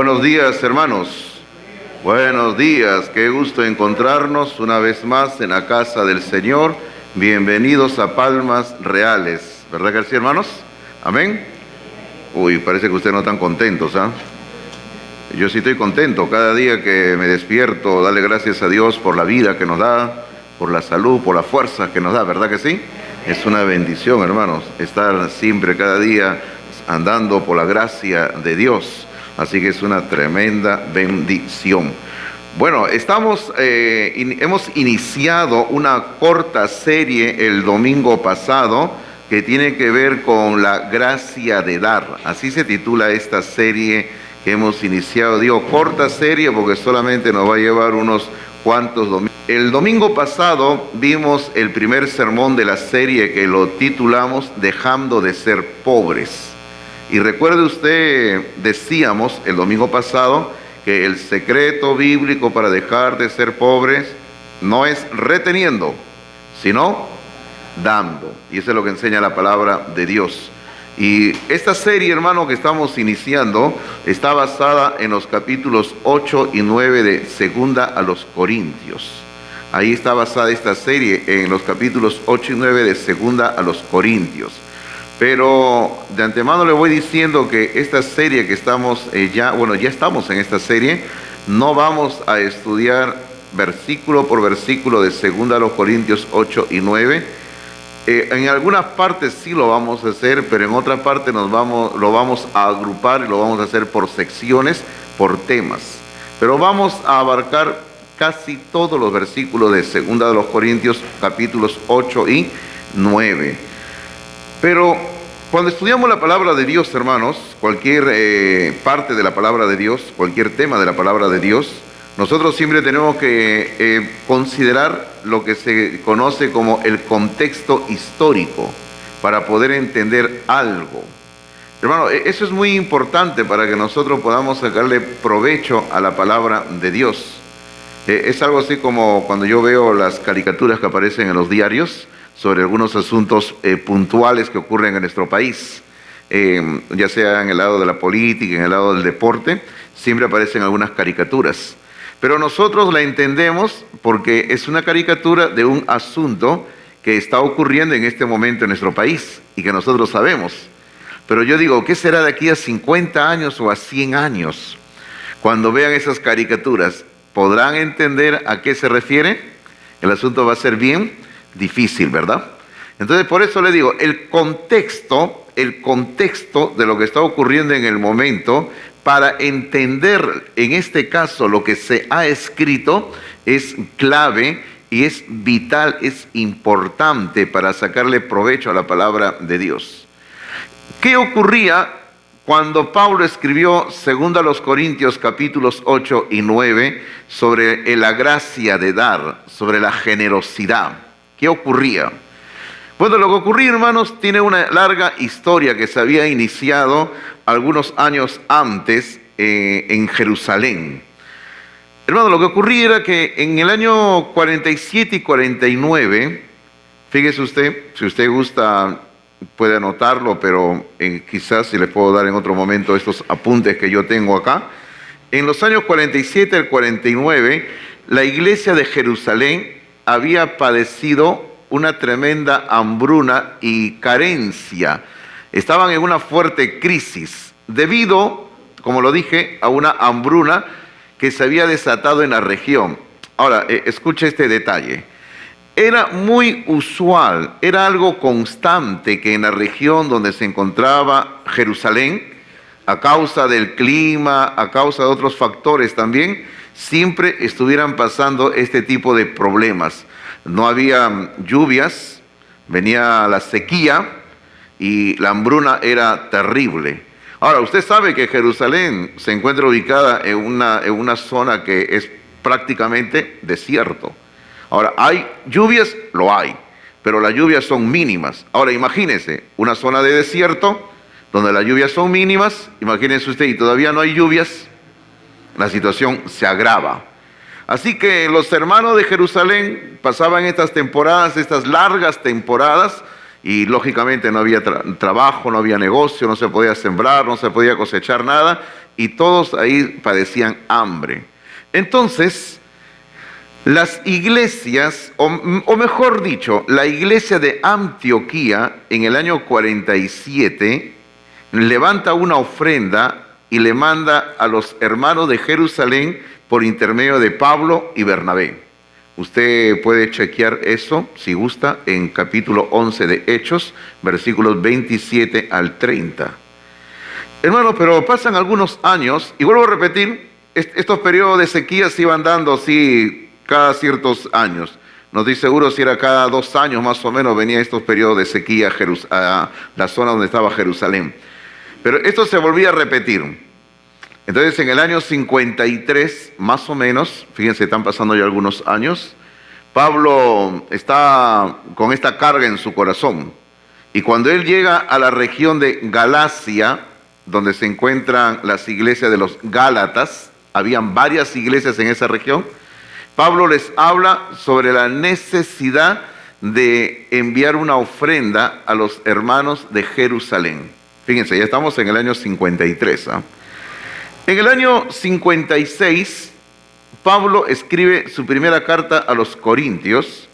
Buenos días, hermanos. Buenos días. Qué gusto encontrarnos una vez más en la casa del Señor. Bienvenidos a Palmas Reales. ¿Verdad que sí, hermanos? Amén. Uy, parece que ustedes no están contentos, ¿ah? Yo sí estoy contento. Cada día que me despierto, darle gracias a Dios por la vida que nos da, por la salud, por la fuerza que nos da. ¿Verdad que sí? Es una bendición, hermanos, estar siempre, cada día, andando por la gracia de Dios. Así que es una tremenda bendición. Bueno, hemos iniciado una corta serie el domingo pasado que tiene que ver con la gracia de dar. Así se titula esta serie que hemos iniciado. Digo corta serie porque solamente nos va a llevar unos cuantos domingos. El domingo pasado vimos el primer sermón de la serie que lo titulamos Dejando de ser pobres. Y recuerde usted, decíamos el domingo pasado, que el secreto bíblico para dejar de ser pobres no es reteniendo, sino dando. Y eso es lo que enseña la palabra de Dios. Y esta serie, hermano, que estamos iniciando, está basada en los capítulos 8 y 9 de Segunda a los Corintios. Ahí está basada esta serie, en los capítulos 8 y 9 de Segunda a los Corintios. Pero de antemano le voy diciendo que esta serie que estamos ya estamos en esta serie, no vamos a estudiar versículo por versículo de Segunda a los Corintios 8 y 9. En algunas partes sí lo vamos a hacer, pero en otras partes lo vamos a agrupar y lo vamos a hacer por secciones, por temas. Pero vamos a abarcar casi todos los versículos de Segunda de los Corintios, capítulos 8 y 9. Pero cuando estudiamos la palabra de Dios, hermanos, cualquier parte de la palabra de Dios, cualquier tema de la palabra de Dios, nosotros siempre tenemos que considerar lo que se conoce como el contexto histórico para poder entender algo. Hermano, eso es muy importante para que nosotros podamos sacarle provecho a la palabra de Dios. Es algo así como cuando yo veo las caricaturas que aparecen en los diarios sobre algunos asuntos puntuales que ocurren en nuestro país, ya sea en el lado de la política, en el lado del deporte, siempre aparecen algunas caricaturas. Pero nosotros la entendemos porque es una caricatura de un asunto que está ocurriendo en este momento en nuestro país y que nosotros sabemos. Pero yo digo, ¿qué será de aquí a 50 años o a 100 años? Cuando vean esas caricaturas, ¿podrán entender a qué se refiere? El asunto va a ser bien difícil, ¿verdad? Entonces, por eso le digo, el contexto de lo que está ocurriendo en el momento, para entender en este caso lo que se ha escrito, es clave y es vital, es importante para sacarle provecho a la palabra de Dios. ¿Qué ocurría cuando Pablo escribió 2 a los Corintios capítulos 8 y 9 sobre la gracia de dar, sobre la generosidad? ¿Qué ocurría? Bueno, lo que ocurría, hermanos, tiene una larga historia que se había iniciado algunos años antes en Jerusalén. Hermano, lo que ocurría era que en el año 47 y 49, fíjese usted, si usted gusta puede anotarlo, pero quizás si le puedo dar en otro momento estos apuntes que yo tengo acá. En los años 47 al 49, la iglesia de Jerusalén había padecido una tremenda hambruna y carencia. Estaban en una fuerte crisis debido, como lo dije, a una hambruna que se había desatado en la región. Ahora, escuche este detalle. Era muy usual, era algo constante que en la región donde se encontraba Jerusalén, a causa del clima, a causa de otros factores también, siempre estuvieran pasando este tipo de problemas. No había lluvias, venía la sequía y la hambruna era terrible. Ahora, usted sabe que Jerusalén se encuentra ubicada en una zona que es prácticamente desierto. Ahora, ¿hay lluvias? Lo hay, pero las lluvias son mínimas. Ahora, imagínese, una zona de desierto donde las lluvias son mínimas, imagínese usted, y todavía no hay lluvias, la situación se agrava. Así que los hermanos de Jerusalén pasaban estas temporadas, estas largas temporadas, y lógicamente no había trabajo, no había negocio, no se podía sembrar, no se podía cosechar nada, y todos ahí padecían hambre. Entonces, las iglesias, o mejor dicho, la iglesia de Antioquía en el año 47 levanta una ofrenda y le manda a los hermanos de Jerusalén por intermedio de Pablo y Bernabé. Usted puede chequear eso, si gusta, en capítulo 11 de Hechos, versículos 27 al 30. Hermanos, pero pasan algunos años, y vuelvo a repetir, estos periodos de sequía se iban dando así cada ciertos años. No estoy seguro si era cada 2 años más o menos venía estos periodos de sequía a la zona donde estaba Jerusalén. Pero esto se volvía a repetir. Entonces en el año 53, más o menos, fíjense, están pasando ya algunos años, Pablo está con esta carga en su corazón. Y cuando él llega a la región de Galacia, donde se encuentran las iglesias de los Gálatas, habían varias iglesias en esa región, Pablo les habla sobre la necesidad de enviar una ofrenda a los hermanos de Jerusalén. Fíjense, ya estamos en el año 53. En el año 56, Pablo escribe su primera carta a los Corintios,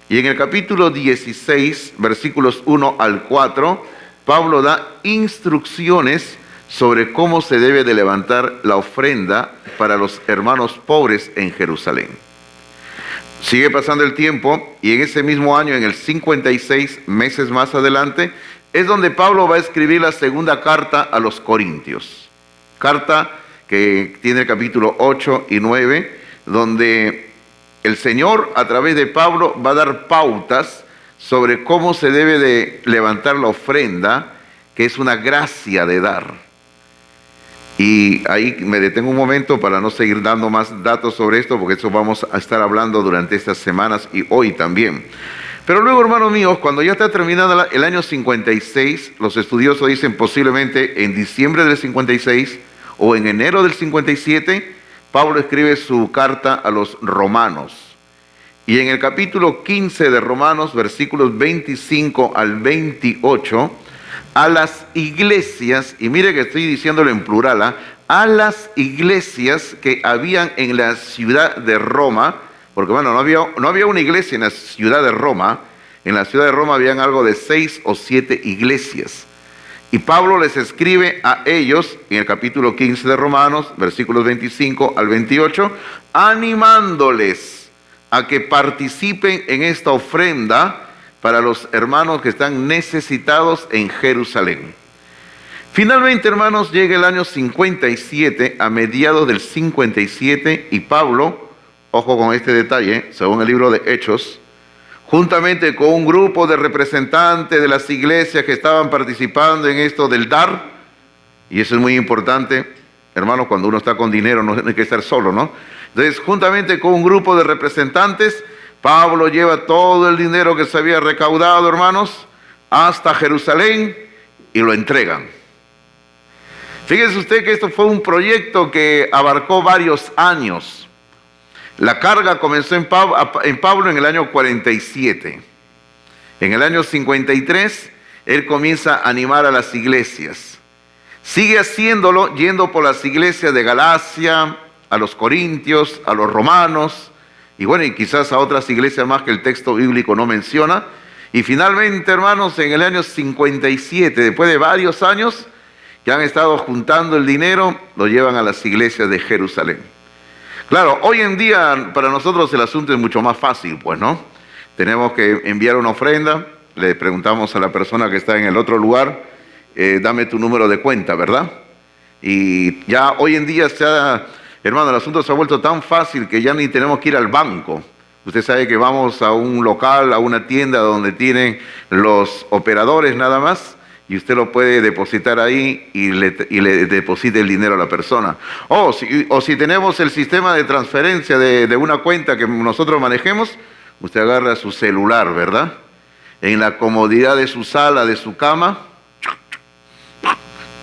y en el capítulo 16, versículos 1 al 4, Pablo da instrucciones sobre cómo se debe de levantar la ofrenda para los hermanos pobres en Jerusalén. Sigue pasando el tiempo y en ese mismo año, en el 56, meses más adelante, es donde Pablo va a escribir la segunda carta a los Corintios. Carta que tiene el capítulo 8 y 9, donde el Señor a través de Pablo va a dar pautas sobre cómo se debe de levantar la ofrenda, que es una gracia de dar. Y ahí me detengo un momento para no seguir dando más datos sobre esto, porque eso vamos a estar hablando durante estas semanas y hoy también. Pero luego, hermanos míos, cuando ya está terminado el año 56, los estudiosos dicen posiblemente en diciembre del 56 o en enero del 57, Pablo escribe su carta a los romanos. Y en el capítulo 15 de Romanos, versículos 25 al 28, a las iglesias, y mire que estoy diciéndolo en plural, a las iglesias que habían en la ciudad de Roma, porque bueno, no había una iglesia en la ciudad de Roma. En la ciudad de Roma habían algo de 6 o 7 iglesias. Y Pablo les escribe a ellos, en el capítulo 15 de Romanos, versículos 25 al 28, animándoles a que participen en esta ofrenda para los hermanos que están necesitados en Jerusalén. Finalmente, hermanos, llega el año 57, a mediados del 57, y Pablo, ojo con este detalle, según el libro de Hechos, juntamente con un grupo de representantes de las iglesias que estaban participando en esto del dar, y eso es muy importante, hermanos, cuando uno está con dinero no hay que estar solo, ¿no? Entonces, juntamente con un grupo de representantes, Pablo lleva todo el dinero que se había recaudado, hermanos, hasta Jerusalén y lo entregan. Fíjese usted que esto fue un proyecto que abarcó varios años. La carga comenzó en Pablo en el año 47. En el año 53, él comienza a animar a las iglesias. Sigue haciéndolo yendo por las iglesias de Galacia, a los corintios, a los romanos, y bueno, y quizás a otras iglesias más que el texto bíblico no menciona. Y finalmente, hermanos, en el año 57, después de varios años que han estado juntando el dinero, lo llevan a las iglesias de Jerusalén. Claro, hoy en día para nosotros el asunto es mucho más fácil, pues, ¿no? Tenemos que enviar una ofrenda, le preguntamos a la persona que está en el otro lugar, dame tu número de cuenta, ¿verdad? Y ya hoy en día hermano, el asunto se ha vuelto tan fácil que ya ni tenemos que ir al banco. Usted sabe que vamos a un local, a una tienda donde tienen los operadores nada más, y usted lo puede depositar ahí y le deposite el dinero a la persona. O si tenemos el sistema de transferencia de una cuenta que nosotros manejemos, usted agarra su celular, ¿verdad? En la comodidad de su sala, de su cama,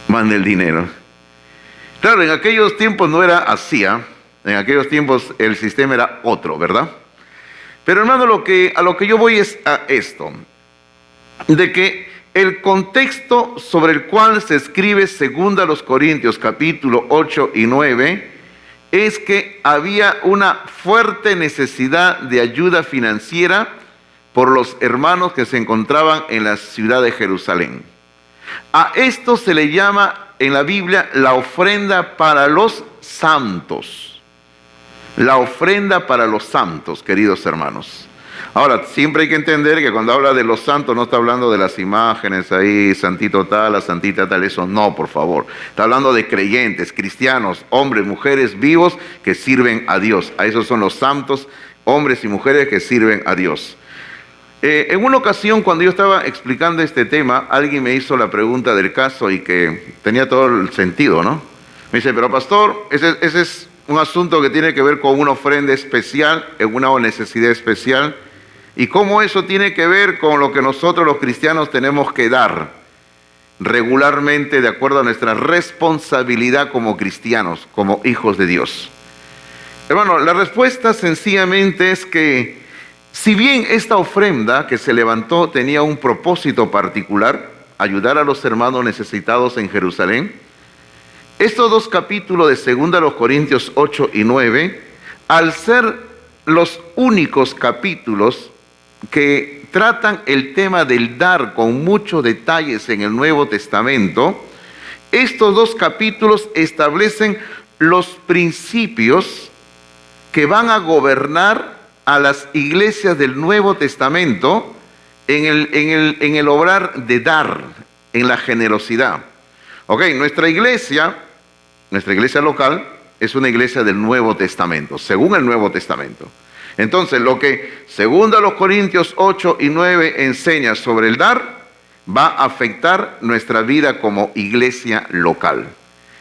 manda el dinero. Claro, en aquellos tiempos no era así, en aquellos tiempos el sistema era otro, ¿verdad? Pero hermano, a lo que yo voy es a esto. de que el contexto sobre el cual se escribe 2 Corintios capítulo 8 y 9 es que había una fuerte necesidad de ayuda financiera por los hermanos que se encontraban en la ciudad de Jerusalén. A esto se le llama en la Biblia la ofrenda para los santos. La ofrenda para los santos, queridos hermanos. Ahora, siempre hay que entender que cuando habla de los santos no está hablando de las imágenes ahí, santito tal, la santita tal, eso no, por favor. Está hablando de creyentes, cristianos, hombres, mujeres vivos que sirven a Dios. A esos son los santos, hombres y mujeres que sirven a Dios. En una ocasión, cuando yo estaba explicando este tema, alguien me hizo la pregunta del caso y que tenía todo el sentido, ¿no? Me dice, pero pastor, ese es un asunto que tiene que ver con una ofrenda especial, en una necesidad especial. ¿Y cómo eso tiene que ver con lo que nosotros los cristianos tenemos que dar regularmente de acuerdo a nuestra responsabilidad como cristianos, como hijos de Dios? Hermano, la respuesta sencillamente es que si bien esta ofrenda que se levantó tenía un propósito particular, ayudar a los hermanos necesitados en Jerusalén, estos dos capítulos de 2 Corintios 8 y 9, al ser los únicos capítulos que tratan el tema del dar con muchos detalles en el Nuevo Testamento, estos dos capítulos establecen los principios que van a gobernar a las iglesias del Nuevo Testamento en el obrar de dar, en la generosidad. Ok, nuestra iglesia local es una iglesia del Nuevo Testamento, según el Nuevo Testamento. Entonces, lo que 2 Corintios 8 y 9 enseña sobre el dar, va a afectar nuestra vida como iglesia local.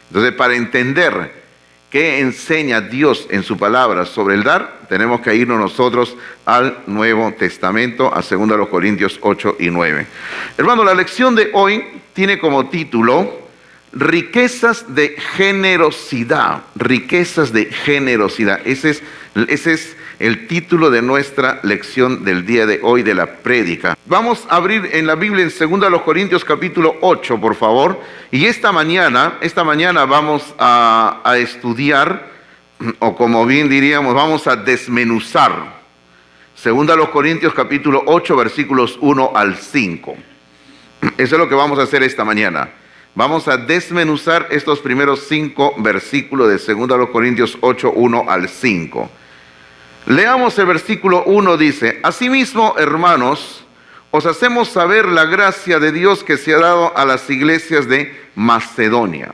Entonces, para entender qué enseña Dios en su palabra sobre el dar, tenemos que irnos nosotros al Nuevo Testamento, a 2 Corintios 8 y 9. Hermano, la lección de hoy tiene como título riquezas de generosidad. Riquezas de generosidad. Ese es el título de nuestra lección del día de hoy, de la prédica. Vamos a abrir en la Biblia en 2 Corintios capítulo 8, por favor. Y esta mañana vamos a estudiar, o como bien diríamos, vamos a desmenuzar 2 Corintios capítulo 8, versículos 1 al 5. Eso es lo que vamos a hacer esta mañana. Vamos a desmenuzar estos primeros 5 versículos de 2 Corintios 8, 1 al 5. Leamos el versículo 1, dice: Asimismo, hermanos, os hacemos saber la gracia de Dios que se ha dado a las iglesias de Macedonia.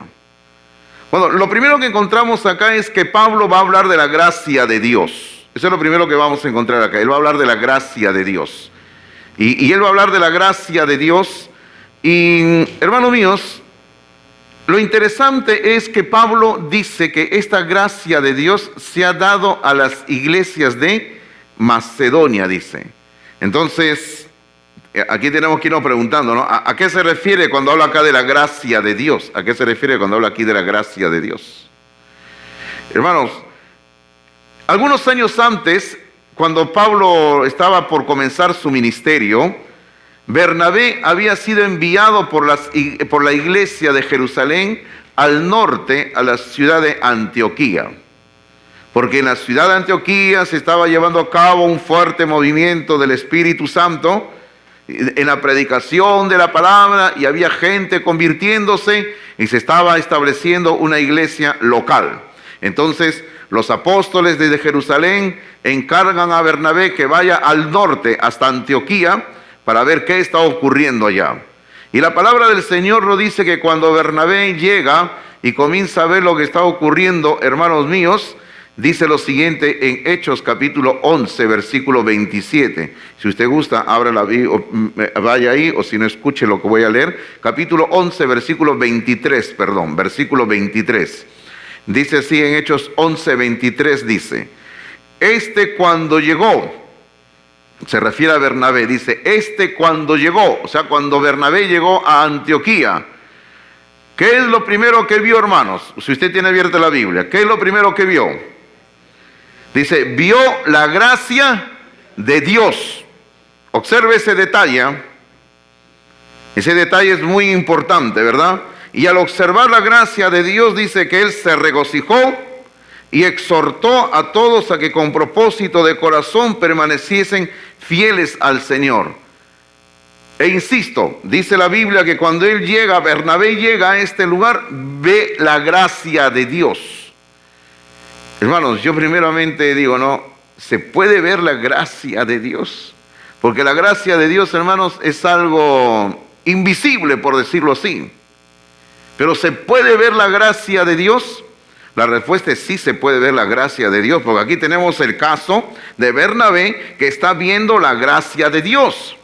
Bueno, lo primero que encontramos acá es que Pablo va a hablar de la gracia de Dios. Eso es lo primero que vamos a encontrar acá. Él va a hablar de la gracia de Dios. Y él va a hablar de la gracia de Dios. Y, hermanos míos, lo interesante es que Pablo dice que esta gracia de Dios se ha dado a las iglesias de Macedonia, dice. Entonces, aquí tenemos que irnos preguntando, ¿no? ¿A qué se refiere cuando habla acá de la gracia de Dios? ¿A qué se refiere cuando habla aquí de la gracia de Dios? Hermanos, algunos años antes, cuando Pablo estaba por comenzar su ministerio, Bernabé había sido enviado por la iglesia de Jerusalén al norte, a la ciudad de Antioquía. Porque en la ciudad de Antioquía se estaba llevando a cabo un fuerte movimiento del Espíritu Santo en la predicación de la palabra, y había gente convirtiéndose y se estaba estableciendo una iglesia local. Entonces, los apóstoles desde Jerusalén encargan a Bernabé que vaya al norte hasta Antioquía para ver qué está ocurriendo allá. Y la palabra del Señor nos dice que cuando Bernabé llega y comienza a ver lo que está ocurriendo, hermanos míos, dice lo siguiente en Hechos capítulo 11, versículo 27. Si usted gusta, abra la Biblia, vaya ahí, o si no, escuche lo que voy a leer. Capítulo 11, versículo 23, versículo 23. Dice así en Hechos 11, 23, dice: cuando llegó, se refiere a Bernabé, dice, cuando llegó, o sea, cuando Bernabé llegó a Antioquía, ¿qué es lo primero que vio, hermanos? Si usted tiene abierta la Biblia, ¿qué es lo primero que vio? Dice, vio la gracia de Dios. Observe ese detalle. Ese detalle es muy importante, ¿verdad? Y al observar la gracia de Dios dice que Él se regocijó y exhortó a todos a que con propósito de corazón permaneciesen fieles al Señor. E insisto, dice la Biblia que cuando Bernabé llega a este lugar, ve la gracia de Dios. Hermanos, yo primeramente digo, no, ¿se puede ver la gracia de Dios? Porque la gracia de Dios, hermanos, es algo invisible, por decirlo así. Pero ¿se puede ver la gracia de Dios? La respuesta es sí, se puede ver la gracia de Dios, porque aquí tenemos el caso de Bernabé que está viendo la gracia de Dios.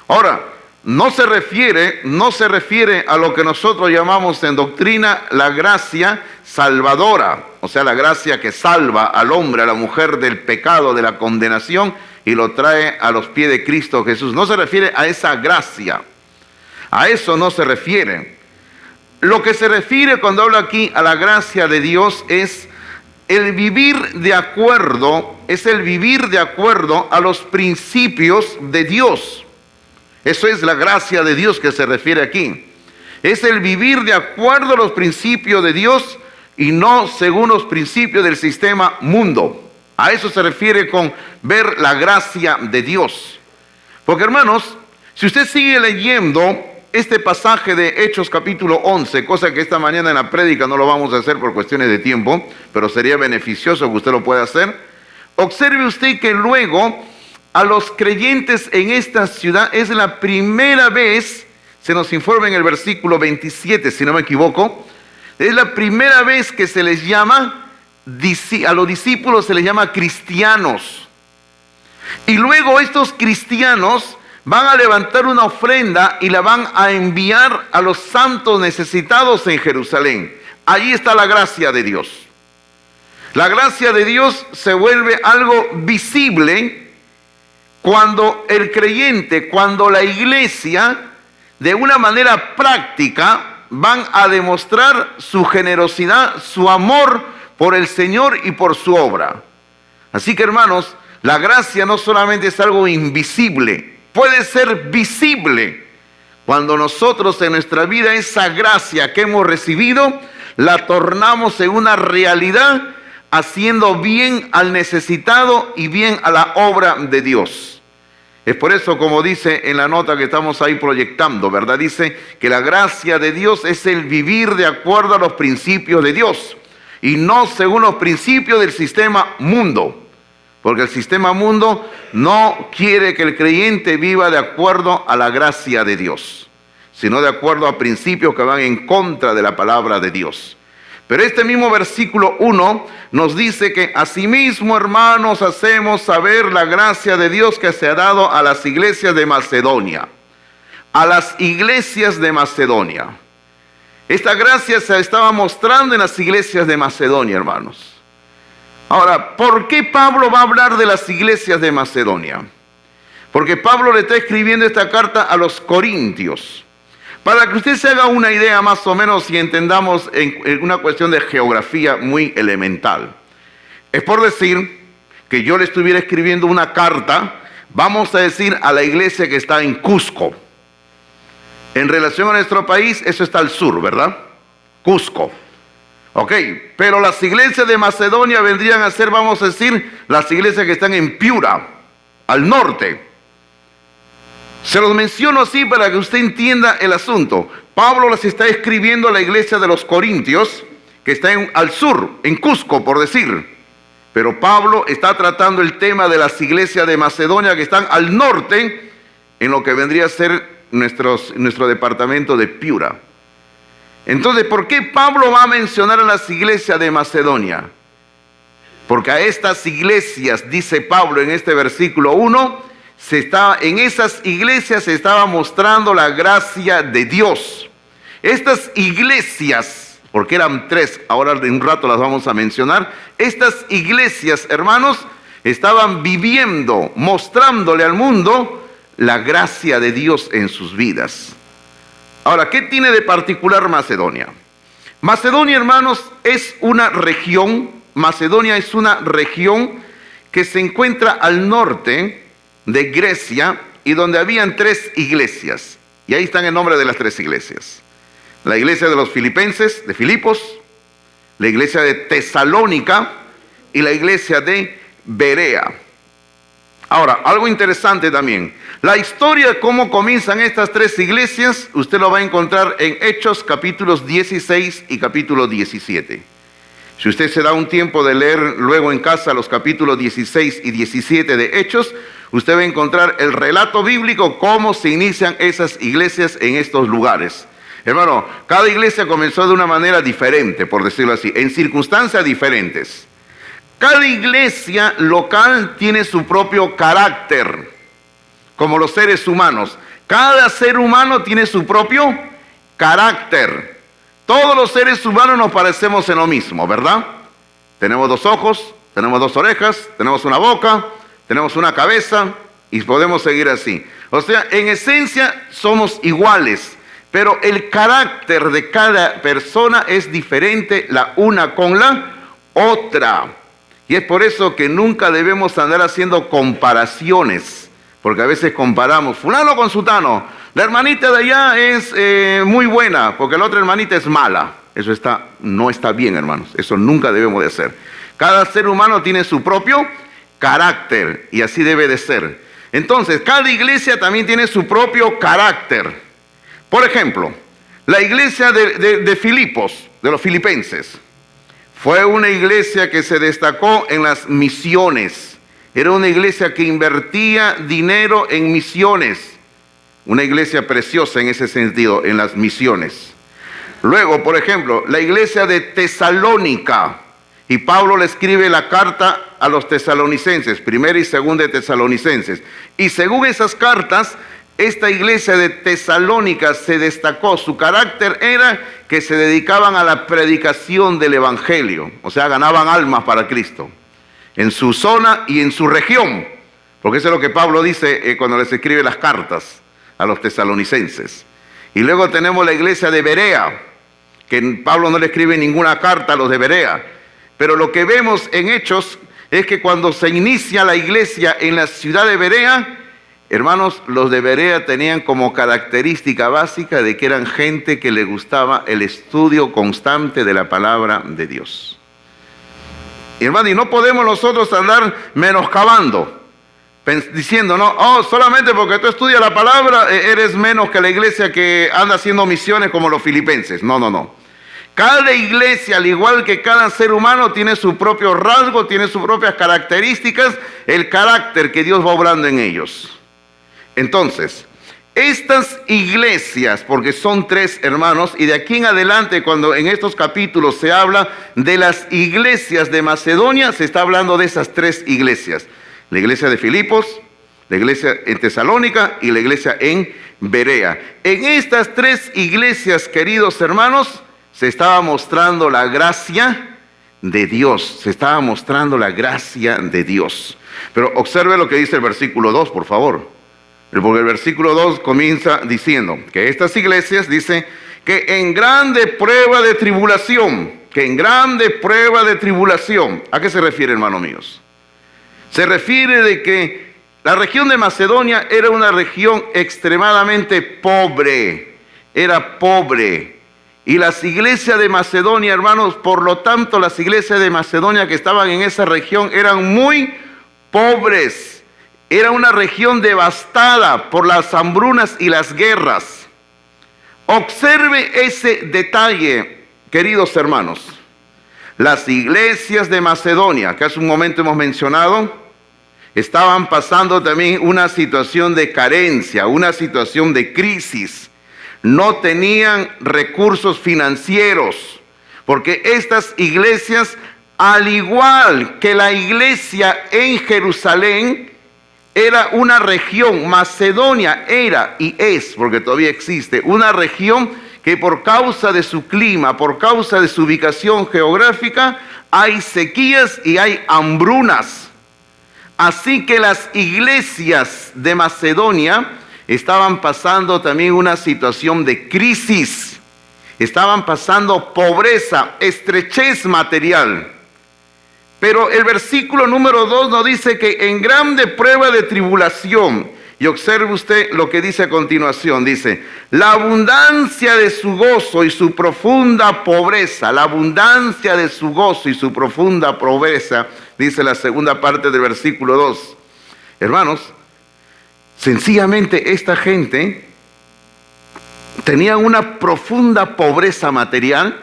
Ahora, no se refiere a lo que nosotros llamamos en doctrina la gracia salvadora, o sea, la gracia que salva al hombre, a la mujer del pecado, de la condenación y lo trae a los pies de Cristo Jesús. No se refiere a esa gracia, a eso no se refiere. Lo que se refiere cuando habla aquí a la gracia de Dios es el vivir de acuerdo, a los principios de Dios. Eso es la gracia de Dios que se refiere aquí. Es el vivir de acuerdo a los principios de Dios y no según los principios del sistema mundo. A eso se refiere con ver la gracia de Dios. Porque hermanos, si usted sigue leyendo este pasaje de Hechos capítulo 11, cosa que esta mañana en la prédica no lo vamos a hacer por cuestiones de tiempo, pero sería beneficioso que usted lo pueda hacer. Observe usted que luego a los creyentes en esta ciudad es la primera vez, se nos informa en el versículo 27, si no me equivoco, es la primera vez que se les llama, a los discípulos se les llama cristianos. Y luego estos cristianos van a levantar una ofrenda y la van a enviar a los santos necesitados en Jerusalén. Allí está la gracia de Dios. La gracia de Dios se vuelve algo visible cuando el creyente, cuando la iglesia, de una manera práctica, van a demostrar su generosidad, su amor por el Señor y por su obra. Así que hermanos, la gracia no solamente es algo invisible, puede ser visible cuando nosotros en nuestra vida esa gracia que hemos recibido la tornamos en una realidad, haciendo bien al necesitado y bien a la obra de Dios. Es por eso, como dice en la nota que estamos ahí proyectando, ¿verdad? Dice que la gracia de Dios es el vivir de acuerdo a los principios de Dios y no según los principios del sistema mundo. Porque el sistema mundo no quiere que el creyente viva de acuerdo a la gracia de Dios, sino de acuerdo a principios que van en contra de la palabra de Dios. Pero este mismo versículo 1 nos dice que asimismo, hermanos, hacemos saber la gracia de Dios que se ha dado a las iglesias de Macedonia. A las iglesias de Macedonia. Esta gracia se estaba mostrando en las iglesias de Macedonia, hermanos. Ahora, ¿por qué Pablo va a hablar de las iglesias de Macedonia? Porque Pablo le está escribiendo esta carta a los corintios. Para que usted se haga una idea más o menos y entendamos en una cuestión de geografía muy elemental. Es por decir que yo le estuviera escribiendo una carta, vamos a decir, a la iglesia que está en Cusco. En relación a nuestro país, eso está al sur, ¿verdad? Cusco. Ok, pero las iglesias de Macedonia vendrían a ser, vamos a decir, las iglesias que están en Piura, al norte. Se los menciono así para que usted entienda el asunto. Pablo las está escribiendo a la iglesia de los Corintios, que está al sur, en Cusco, por decir. Pero Pablo está tratando el tema de las iglesias de Macedonia que están al norte, en lo que vendría a ser nuestro departamento de Piura. Entonces, ¿por qué Pablo va a mencionar a las iglesias de Macedonia? Porque a estas iglesias, dice Pablo en este versículo 1, en esas iglesias se estaba mostrando la gracia de Dios. Estas iglesias, porque eran 3, ahora en un rato las vamos a mencionar, estas iglesias, hermanos, estaban viviendo, mostrándole al mundo la gracia de Dios en sus vidas. Ahora, ¿qué tiene de particular Macedonia? Macedonia, hermanos, es una región, que se encuentra al norte de Grecia y donde habían 3 iglesias. Y ahí están el nombre de las tres iglesias. La iglesia de los filipenses, de Filipos, la iglesia de Tesalónica y la iglesia de Berea. Ahora, algo interesante también. La historia de cómo comienzan estas tres iglesias, usted lo va a encontrar en Hechos capítulos 16 y capítulo 17. Si usted se da un tiempo de leer luego en casa los capítulos 16 y 17 de Hechos, usted va a encontrar el relato bíblico, cómo se inician esas iglesias en estos lugares. Hermano, cada iglesia comenzó de una manera diferente, por decirlo así, en circunstancias diferentes. Cada iglesia local tiene su propio carácter, como los seres humanos. Cada ser humano tiene su propio carácter. Todos los seres humanos nos parecemos en lo mismo, ¿verdad? Tenemos dos ojos, tenemos dos orejas, tenemos una boca, tenemos una cabeza y podemos seguir así. O sea, en esencia somos iguales, pero el carácter de cada persona es diferente la una con la otra. Y es por eso que nunca debemos andar haciendo comparaciones, porque a veces comparamos fulano con sutano. La hermanita de allá es muy buena, porque la otra hermanita es mala. Eso no está bien, hermanos. Eso nunca debemos de hacer. Cada ser humano tiene su propio carácter, y así debe de ser. Entonces, cada iglesia también tiene su propio carácter. Por ejemplo, la iglesia de Filipos, de los filipenses, fue una iglesia que se destacó en las misiones. Era una iglesia que invertía dinero en misiones. Una iglesia preciosa en ese sentido, en las misiones. Luego, por ejemplo, la iglesia de Tesalónica. Y Pablo le escribe la carta a los tesalonicenses, primera y segunda de Tesalonicenses. Y según esas cartas, esta iglesia de Tesalónica se destacó. Su carácter era que se dedicaban a la predicación del evangelio. O sea, ganaban almas para Cristo. En su zona y en su región. Porque eso es lo que Pablo dice cuando les escribe las cartas a los tesalonicenses. Y luego tenemos la iglesia de Berea, que Pablo no le escribe ninguna carta a los de Berea. Pero lo que vemos en Hechos es que cuando se inicia la iglesia en la ciudad de Berea, hermanos, los de Berea tenían como característica básica de que eran gente que le gustaba el estudio constante de la palabra de Dios. Y hermano, y no podemos nosotros andar menoscabando, diciendo, no, solamente porque tú estudias la palabra, eres menos que la iglesia que anda haciendo misiones como los filipenses. No. Cada iglesia, al igual que cada ser humano, tiene su propio rasgo, tiene sus propias características, el carácter que Dios va obrando en ellos. Entonces, estas iglesias, porque son tres, hermanos, y de aquí en adelante, cuando en estos capítulos se habla de las iglesias de Macedonia, se está hablando de esas tres iglesias. La iglesia de Filipos, la iglesia en Tesalónica y la iglesia en Berea. En estas tres iglesias, queridos hermanos, se estaba mostrando la gracia de Dios. Se estaba mostrando la gracia de Dios. Pero observe lo que dice el versículo 2, por favor. Porque el versículo 2 comienza diciendo que estas iglesias, dice, que en grande prueba de tribulación, ¿a qué se refiere, hermanos míos? Se refiere de que la región de Macedonia era una región extremadamente pobre, era pobre. Y las iglesias de Macedonia, hermanos, por lo tanto, las iglesias de Macedonia que estaban en esa región eran muy pobres. Era una región devastada por las hambrunas y las guerras. Observe ese detalle, queridos hermanos. Las iglesias de Macedonia, que hace un momento hemos mencionado, estaban pasando también una situación de carencia, una situación de crisis. No tenían recursos financieros, porque estas iglesias, al igual que la iglesia en Jerusalén, era una región, Macedonia era y es, porque todavía existe, una región que por causa de su clima, por causa de su ubicación geográfica, hay sequías y hay hambrunas. Así que las iglesias de Macedonia estaban pasando también una situación de crisis, estaban pasando pobreza, estrechez material. Pero el versículo número 2 nos dice que en grande prueba de tribulación, Y observe usted lo que dice a continuación. Dice, la abundancia de su gozo y su profunda pobreza. La abundancia de su gozo y su profunda pobreza, dice la segunda parte del versículo 2. Hermanos, sencillamente esta gente tenía una profunda pobreza material,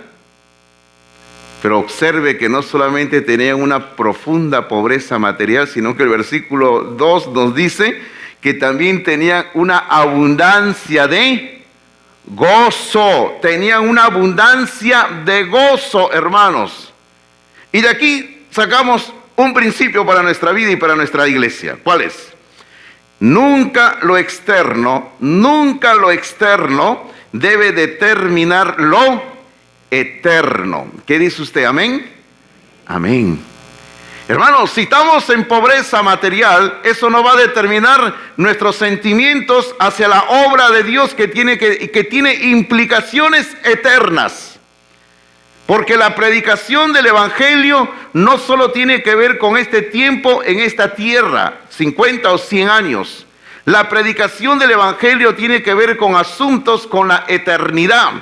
pero observe que no solamente tenían una profunda pobreza material, sino que el versículo 2 nos dice que también tenían una abundancia de gozo. Tenían una abundancia de gozo, hermanos. Y de aquí sacamos un principio para nuestra vida y para nuestra iglesia. ¿Cuál es? Nunca lo externo debe determinar lo eterno. ¿Qué dice usted? ¿Amén? Amén. Hermanos, si estamos en pobreza material, eso no va a determinar nuestros sentimientos hacia la obra de Dios que tiene implicaciones eternas. Porque la predicación del Evangelio no solo tiene que ver con este tiempo en esta tierra, 50 o 100 años. La predicación del Evangelio tiene que ver con asuntos con la eternidad.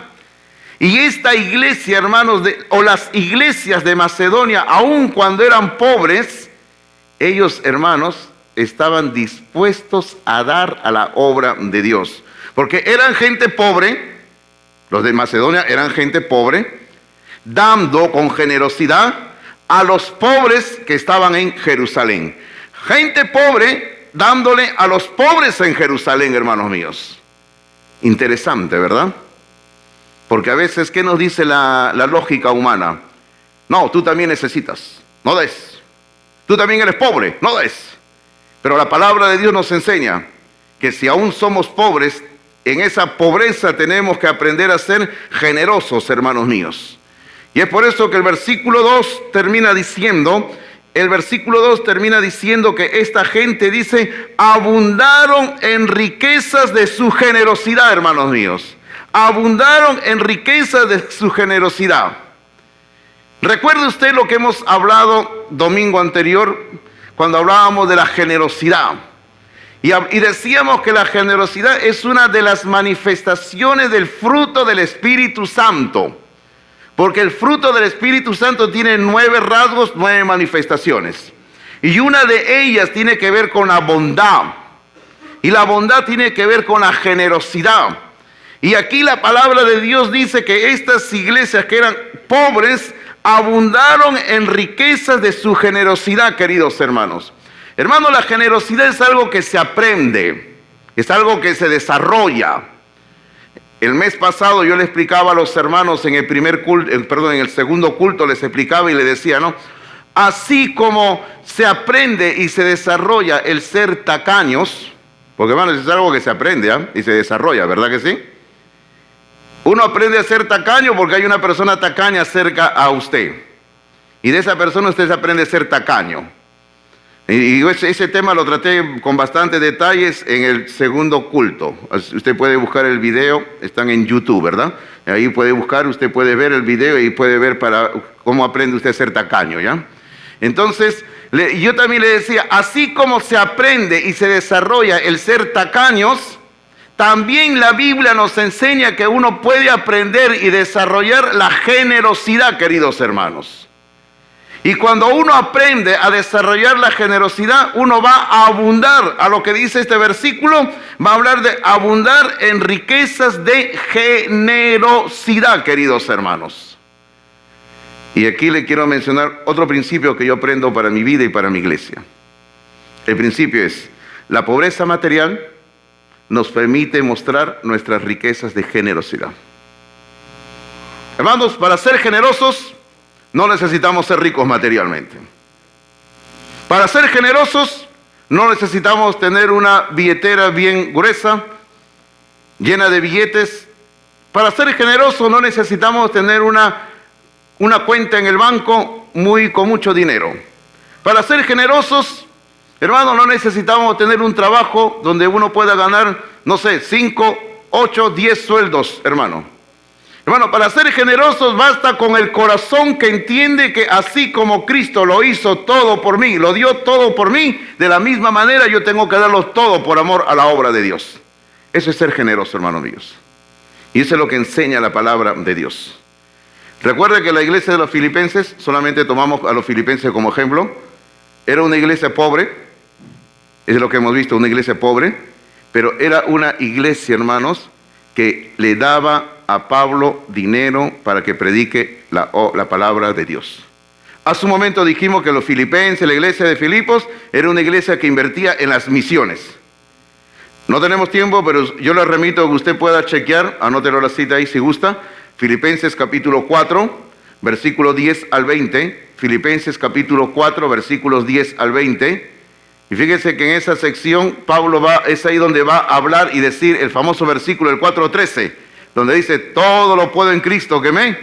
Y esta iglesia, hermanos, o las iglesias de Macedonia, aun cuando eran pobres, ellos, hermanos, estaban dispuestos a dar a la obra de Dios. Porque eran gente pobre, los de Macedonia eran gente pobre, dando con generosidad a los pobres que estaban en Jerusalén. Gente pobre dándole a los pobres en Jerusalén, hermanos míos. Interesante, ¿verdad? Porque a veces, ¿qué nos dice la lógica humana? No, tú también necesitas, no des. Tú también eres pobre, no des. Pero la palabra de Dios nos enseña que si aún somos pobres, en esa pobreza tenemos que aprender a ser generosos, hermanos míos. Y es por eso que el versículo 2 termina diciendo que esta gente dice, abundaron en riquezas de su generosidad, hermanos míos. Abundaron en riquezas de su generosidad. Recuerde usted lo que hemos hablado domingo anterior, cuando hablábamos de la generosidad. Y decíamos que la generosidad es una de las manifestaciones del fruto del Espíritu Santo. Porque el fruto del Espíritu Santo tiene 9 rasgos, 9 manifestaciones. Y una de ellas tiene que ver con la bondad. Y la bondad tiene que ver con la generosidad. Y aquí la palabra de Dios dice que estas iglesias que eran pobres abundaron en riquezas de su generosidad, queridos hermanos. Hermanos, la generosidad es algo que se aprende, es algo que se desarrolla. El mes pasado yo le explicaba a los hermanos en el segundo culto les explicaba y les decía, ¿no? Así como se aprende y se desarrolla el ser tacaños, porque hermanos, es algo que se aprende, y se desarrolla, ¿verdad que sí? Uno aprende a ser tacaño porque hay una persona tacaña cerca a usted. Y de esa persona usted aprende a ser tacaño. Y ese tema lo traté con bastantes detalles en el segundo culto. Usted puede buscar el video, están en YouTube, ¿verdad? Ahí puede buscar, usted puede ver el video y puede ver para cómo aprende usted a ser tacaño, ¿ya? Entonces, yo también le decía, así como se aprende y se desarrolla el ser tacaños, también la Biblia nos enseña que uno puede aprender y desarrollar la generosidad, queridos hermanos. Y cuando uno aprende a desarrollar la generosidad, uno va a abundar, a lo que dice este versículo, va a hablar de abundar en riquezas de generosidad, queridos hermanos. Y aquí le quiero mencionar otro principio que yo aprendo para mi vida y para mi iglesia. El principio es, la pobreza material nos permite mostrar nuestras riquezas de generosidad. Hermanos, para ser generosos no necesitamos ser ricos materialmente. Para ser generosos no necesitamos tener una billetera bien gruesa, llena de billetes. Para ser generosos no necesitamos tener una cuenta en el banco con mucho dinero. Para ser generosos, hermano, no necesitamos tener un trabajo donde uno pueda ganar, 5, 8, 10 sueldos, hermano. Hermano, para ser generosos basta con el corazón que entiende que así como Cristo lo hizo todo por mí, lo dio todo por mí, de la misma manera yo tengo que darlo todo por amor a la obra de Dios. Eso es ser generoso, hermanos míos. Y eso es lo que enseña la palabra de Dios. Recuerde que la iglesia de los filipenses, solamente tomamos a los filipenses como ejemplo, era una iglesia pobre, es lo que hemos visto, una iglesia pobre, pero era una iglesia, hermanos, que le daba a Pablo dinero para que predique la palabra de Dios. A su momento dijimos que los filipenses, la iglesia de Filipos, era una iglesia que invertía en las misiones. No tenemos tiempo, pero yo le remito a que usted pueda chequear, anótelo la cita ahí si gusta, Filipenses capítulo 4, versículos 10 al 20, Filipenses capítulo 4, versículos 10 al 20, y fíjese que en esa sección Pablo es ahí donde va a hablar y decir el famoso versículo del 4:13, donde dice, todo lo puedo en Cristo que me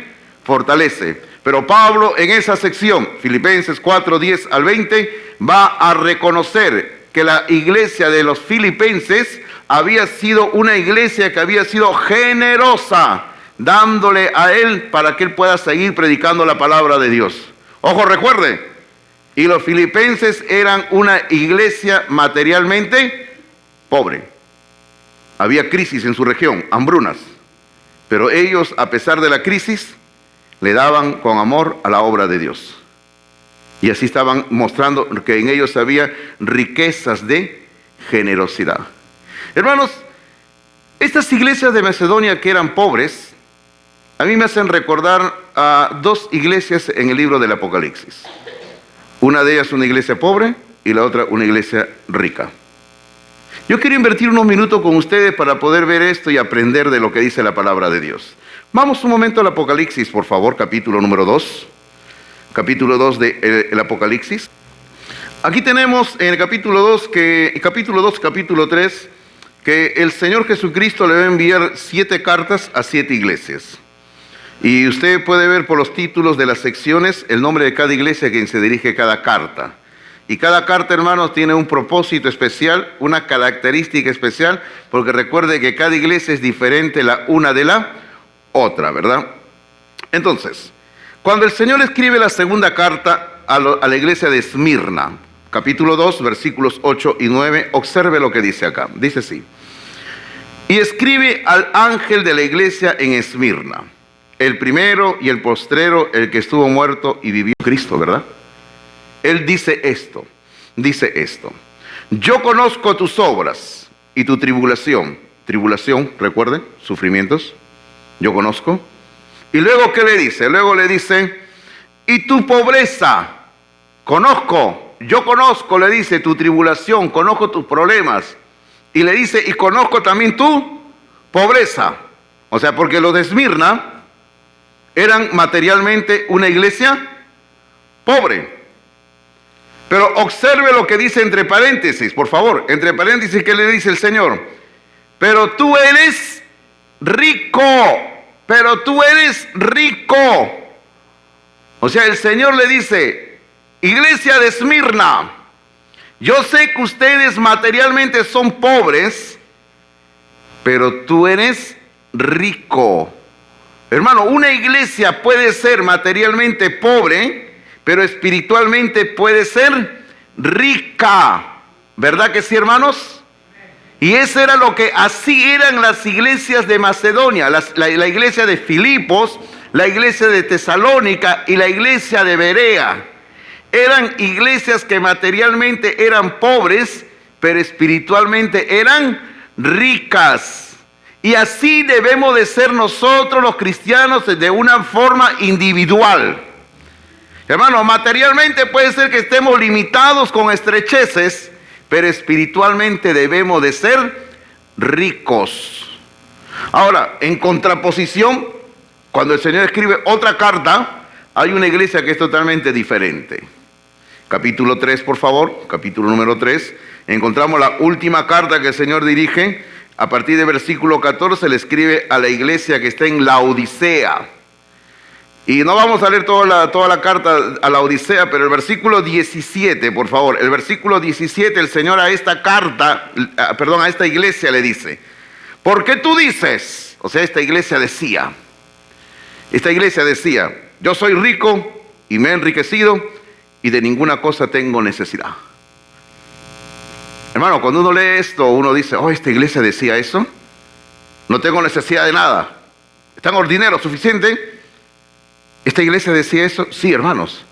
fortalece. Pero Pablo en esa sección, Filipenses 4, 10 al 20, va a reconocer que la iglesia de los filipenses había sido una iglesia que había sido generosa, dándole a él para que él pueda seguir predicando la palabra de Dios. Ojo, recuerde, y los filipenses eran una iglesia materialmente pobre. Había crisis en su región, hambrunas, pero ellos, a pesar de la crisis, le daban con amor a la obra de Dios. Y así estaban mostrando que en ellos había riquezas de generosidad. Hermanos, estas iglesias de Macedonia que eran pobres, a mí me hacen recordar a dos iglesias en el libro del Apocalipsis. Una de ellas una iglesia pobre y la otra una iglesia rica. Yo quiero invertir unos minutos con ustedes para poder ver esto y aprender de lo que dice la palabra de Dios. Vamos un momento al Apocalipsis, por favor, capítulo número 2. Capítulo 2 del Apocalipsis. Aquí tenemos en el capítulo 2, capítulo 3, que el Señor Jesucristo le va a enviar 7 cartas a 7 iglesias. Y usted puede ver por los títulos de las secciones el nombre de cada iglesia a quien se dirige cada carta. Y cada carta, hermanos, tiene un propósito especial, una característica especial, porque recuerde que cada iglesia es diferente la una de la otra, ¿verdad? Entonces, cuando el Señor escribe la segunda carta a la iglesia de Esmirna, capítulo 2, versículos 8 y 9, observe lo que dice acá. Dice así: y escribe al ángel de la iglesia en Esmirna, el primero y el postrero, el que estuvo muerto y vivió, Cristo, ¿verdad? Él dice esto, yo conozco tus obras y tu tribulación, recuerden, sufrimientos, yo conozco. Y luego, ¿qué le dice? Luego le dice, y tu pobreza, yo conozco, le dice, tu tribulación, conozco tus problemas. Y le dice, y conozco también tu pobreza. O sea, porque los de Esmirna eran materialmente una iglesia pobre. Pero observe lo que dice entre paréntesis, por favor. Entre paréntesis, ¿qué le dice el Señor? Pero tú eres rico. O sea, el Señor le dice, iglesia de Esmirna, yo sé que ustedes materialmente son pobres, pero tú eres rico. Hermano, una iglesia puede ser materialmente pobre, pero espiritualmente puede ser rica. ¿Verdad que sí, hermanos? Y eso era lo que así eran las iglesias de Macedonia, la iglesia de Filipos, la iglesia de Tesalónica y la iglesia de Berea. Eran iglesias que materialmente eran pobres, pero espiritualmente eran ricas. Y así debemos de ser nosotros los cristianos de una forma individual. Hermano, materialmente puede ser que estemos limitados con estrecheces, pero espiritualmente debemos de ser ricos. Ahora, en contraposición, cuando el Señor escribe otra carta, hay una iglesia que es totalmente diferente. Capítulo 3, por favor, capítulo número 3, encontramos la última carta que el Señor dirige. A partir del versículo 14 le escribe a la iglesia que está en Laodicea. Y no vamos a leer toda la carta a la Odisea, pero el versículo 17, por favor, el versículo 17, el Señor a esta iglesia le dice, ¿por qué tú dices? O sea, esta iglesia decía, Esta iglesia decía: yo soy rico y me he enriquecido y de ninguna cosa tengo necesidad. Hermano, cuando uno lee esto, uno dice: oh, esta iglesia decía eso. No tengo necesidad de nada. ¿Tengo dinero suficiente? ¿Esta iglesia decía eso? Sí, hermanos.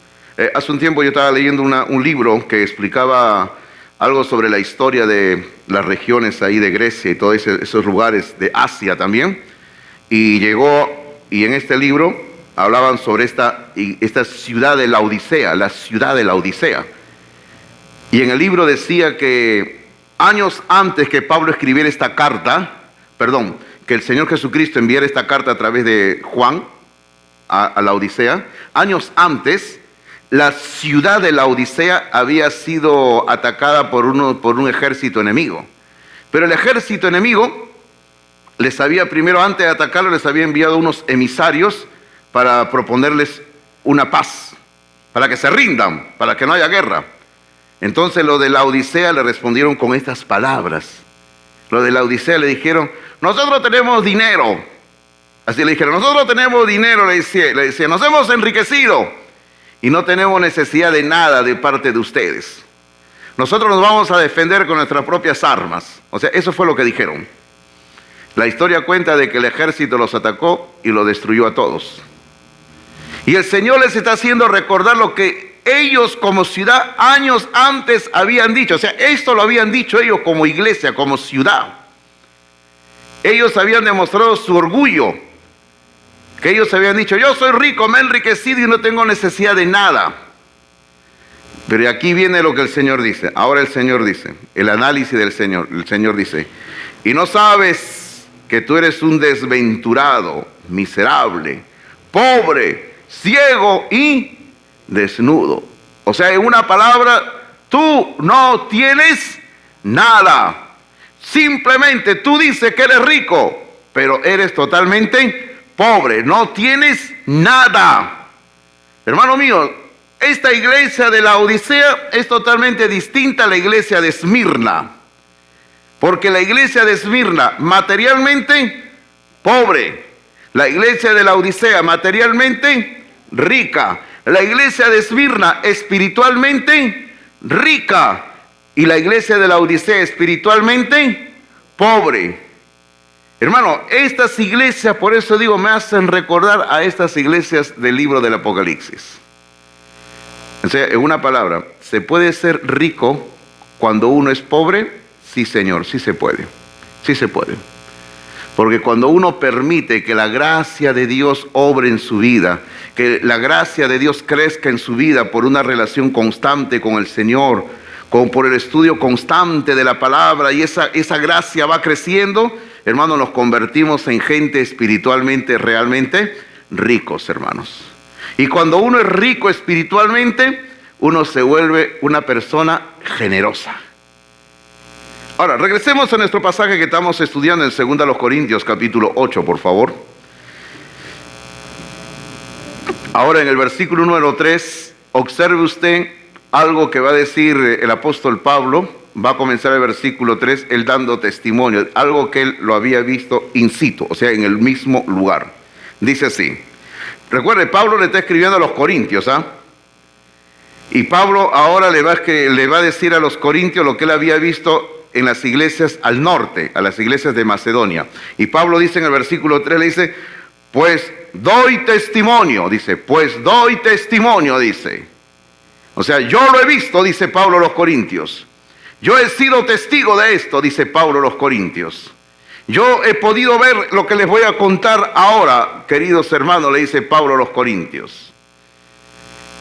Hace un tiempo yo estaba leyendo un libro que explicaba algo sobre la historia de las regiones ahí de Grecia y todos esos lugares de Asia también. Y en este libro hablaban sobre esta ciudad de Laodicea, la ciudad de Laodicea. Y en el libro decía que años antes que Pablo escribiera esta carta, que el Señor Jesucristo enviara esta carta a través de Juan a Laodicea, años antes, la ciudad de Laodicea había sido atacada por un ejército enemigo. Pero el ejército enemigo les había, primero, antes de atacarlo, les había enviado unos emisarios para proponerles una paz, para que se rindan, para que no haya guerra. Entonces los de Laodicea le respondieron con estas palabras. Los de Laodicea le dijeron: nosotros tenemos dinero. Así le dijeron: nosotros tenemos dinero, le decía, nos hemos enriquecido y no tenemos necesidad de nada de parte de ustedes. Nosotros nos vamos a defender con nuestras propias armas. O sea, eso fue lo que dijeron. La historia cuenta de que el ejército los atacó y los destruyó a todos. Y el Señor les está haciendo recordar lo que ellos como ciudad años antes habían dicho. O sea, esto lo habían dicho ellos como iglesia, como ciudad. Ellos habían demostrado su orgullo. Que ellos habían dicho: yo soy rico, me he enriquecido y no tengo necesidad de nada. Pero aquí viene lo que el Señor dice. Ahora el Señor dice, el análisis del Señor. El Señor dice: y no sabes que tú eres un desventurado, miserable, pobre, ciego y desnudo. O sea, en una palabra, tú no tienes nada. Simplemente tú dices que eres rico, pero eres totalmente pobre, no tienes nada. Hermano mío, esta iglesia de Laodicea es totalmente distinta a la iglesia de Esmirna. Porque la iglesia de Esmirna, materialmente pobre. La iglesia de Laodicea, materialmente rica. La iglesia de Esmirna, espiritualmente rica. Y la iglesia de Laodicea, espiritualmente pobre. Hermano, estas iglesias, por eso digo, me hacen recordar a estas iglesias del libro del Apocalipsis. O sea, en una palabra, ¿se puede ser rico cuando uno es pobre? Sí, Señor, sí se puede. Sí se puede. Porque cuando uno permite que la gracia de Dios obre en su vida, que la gracia de Dios crezca en su vida por una relación constante con el Señor, por el estudio constante de la palabra, y esa gracia va creciendo, hermanos, nos convertimos en gente espiritualmente realmente ricos, hermanos. Y cuando uno es rico espiritualmente, uno se vuelve una persona generosa. Ahora, regresemos a nuestro pasaje que estamos estudiando en 2 Corintios, capítulo 8, por favor. Ahora, en el versículo número 3, observe usted algo que va a decir el apóstol Pablo. Va a comenzar el versículo 3, él dando testimonio, algo que él lo había visto in situ, o sea, en el mismo lugar. Dice así. Recuerde, Pablo le está escribiendo a los corintios, ¿ah? Y Pablo ahora le va a decir a los corintios lo que él había visto en las iglesias al norte, a las iglesias de Macedonia. Y Pablo dice en el versículo 3, le dice: pues doy testimonio, dice, dice. O sea, yo lo he visto, dice Pablo a los corintios. Yo he sido testigo de esto, dice Pablo a los corintios. Yo he podido ver lo que les voy a contar ahora, queridos hermanos, le dice Pablo a los corintios.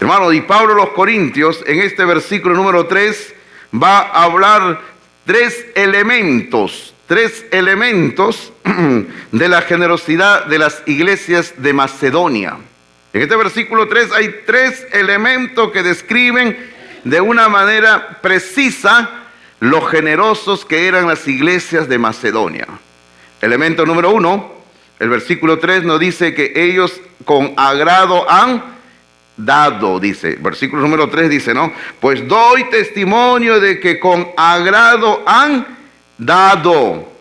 Hermanos, y Pablo a los corintios, en este versículo número 3, va a hablar tres elementos de la generosidad de las iglesias de Macedonia. En este versículo 3 hay tres elementos que describen de una manera precisa lo generosos que eran las iglesias de Macedonia. Elemento número 1, el versículo 3 nos dice que ellos con agrado han dado, dice. Versículo número 3 dice, ¿no? Pues doy testimonio de que con agrado han dado.